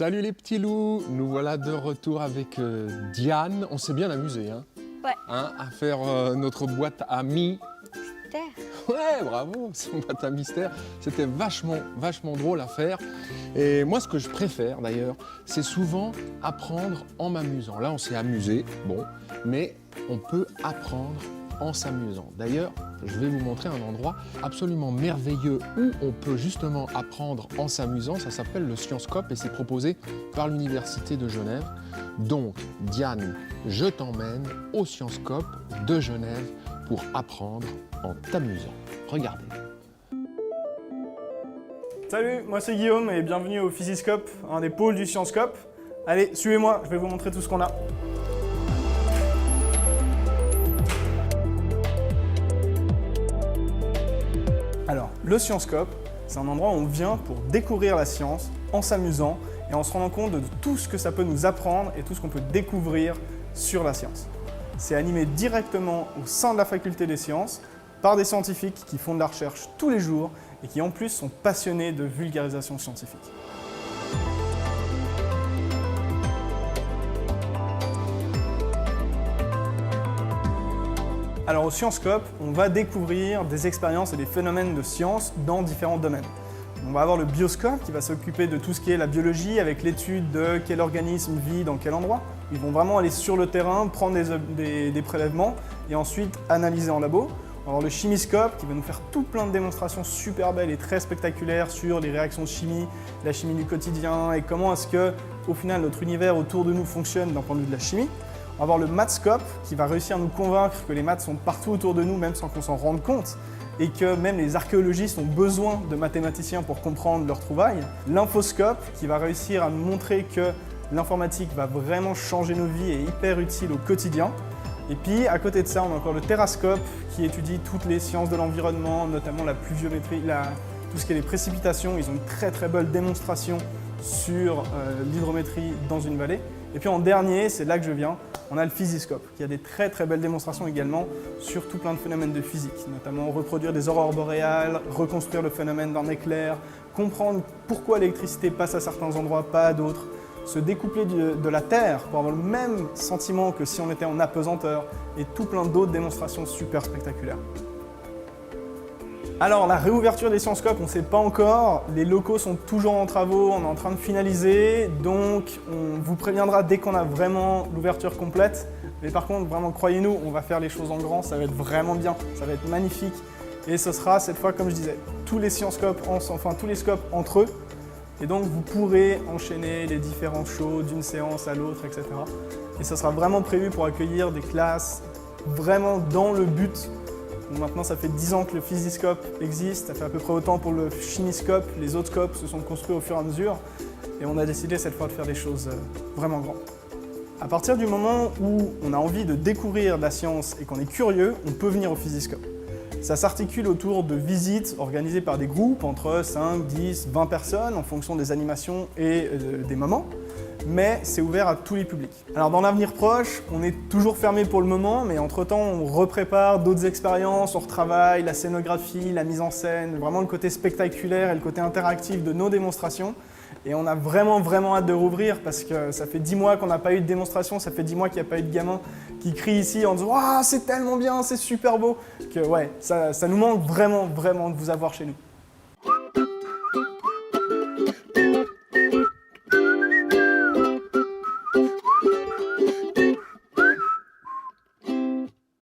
Salut les petits loups, nous voilà de retour avec Diane. On s'est bien amusé, hein, Ouais. à faire notre boîte à mystère. Ouais, bravo, c'est une boîte à mystère. C'était vachement drôle à faire. Et moi, ce que je préfère d'ailleurs, c'est souvent apprendre en m'amusant. Là, on s'est amusé, bon, mais on peut apprendre en s'amusant. D'ailleurs, je vais vous montrer un endroit absolument merveilleux où on peut justement apprendre en s'amusant. Ça s'appelle le Sciencescope et c'est proposé par l'Université de Genève. Donc, Diane, je t'emmène au Sciencescope de Genève pour apprendre en t'amusant. Regardez. Salut, moi c'est Guillaume et bienvenue au Physiscope, un des pôles du Sciencescope. Allez, suivez-moi, je vais vous montrer tout ce qu'on a. Alors, le Sciencescope, c'est un endroit où on vient pour découvrir la science en s'amusant et en se rendant compte de tout ce que ça peut nous apprendre et tout ce qu'on peut découvrir sur la science. C'est animé directement au sein de la faculté des sciences par des scientifiques qui font de la recherche tous les jours et qui en plus sont passionnés de vulgarisation scientifique. Alors au Sciencescope, on va découvrir des expériences et des phénomènes de science dans différents domaines. On va avoir le bioscope qui va s'occuper de tout ce qui est la biologie avec l'étude de quel organisme vit dans quel endroit. Ils vont vraiment aller sur le terrain, prendre des prélèvements et ensuite analyser en labo. On va avoir le chimiscope qui va nous faire tout plein de démonstrations super belles et très spectaculaires sur les réactions de chimie, la chimie du quotidien et comment est-ce que, au final, notre univers autour de nous fonctionne d'un point de vue de la chimie. On va avoir le mathscope qui va réussir à nous convaincre que les maths sont partout autour de nous, même sans qu'on s'en rende compte, et que même les archéologistes ont besoin de mathématiciens pour comprendre leurs trouvailles. L'infoscope qui va réussir à nous montrer que l'informatique va vraiment changer nos vies et est hyper utile au quotidien. Et puis, à côté de ça, on a encore le terrascope qui étudie toutes les sciences de l'environnement, notamment la pluviométrie, tout ce qui est les précipitations. Ils ont une très belle démonstration sur l'hydrométrie dans une vallée. Et puis en dernier, c'est là que je viens, on a le physiscope, qui a des très belles démonstrations également sur tout plein de phénomènes de physique, notamment reproduire des aurores boréales, reconstruire le phénomène d'un éclair, comprendre pourquoi l'électricité passe à certains endroits, pas à d'autres, se découpler de la Terre pour avoir le même sentiment que si on était en apesanteur, et tout plein d'autres démonstrations super spectaculaires. Alors, la réouverture des Sciencescopes, on ne sait pas encore. Les locaux sont toujours en travaux, on est en train de finaliser. Donc, on vous préviendra dès qu'on a vraiment l'ouverture complète. Mais par contre, vraiment, croyez-nous, on va faire les choses en grand. Ça va être vraiment bien, ça va être magnifique. Et ce sera, cette fois, comme je disais, tous les Sciencescopes, tous les scopes entre eux. Et donc, vous pourrez enchaîner les différents shows d'une séance à l'autre, etc. Et ça sera vraiment prévu pour accueillir des classes vraiment dans le but. Maintenant, ça fait 10 ans que le physiscope existe, ça fait à peu près autant pour le chimiscope, les autres scopes se sont construits au fur et à mesure et on a décidé cette fois de faire des choses vraiment grandes. À partir du moment où on a envie de découvrir la science et qu'on est curieux, on peut venir au physiscope. Ça s'articule autour de visites organisées par des groupes entre 5, 10, 20 personnes en fonction des animations et des moments. Mais c'est ouvert à tous les publics. Alors dans l'avenir proche, on est toujours fermé pour le moment, mais entre-temps on reprépare d'autres expériences, on retravaille la scénographie, la mise en scène, vraiment le côté spectaculaire et le côté interactif de nos démonstrations. Et on a vraiment hâte de rouvrir parce que ça fait 10 mois qu'on n'a pas eu de démonstration, ça fait 10 mois qu'il n'y a pas eu de gamins qui crient ici en disant « Waouh, c'est tellement bien, c'est super beau !» que ouais, ça nous manque vraiment de vous avoir chez nous.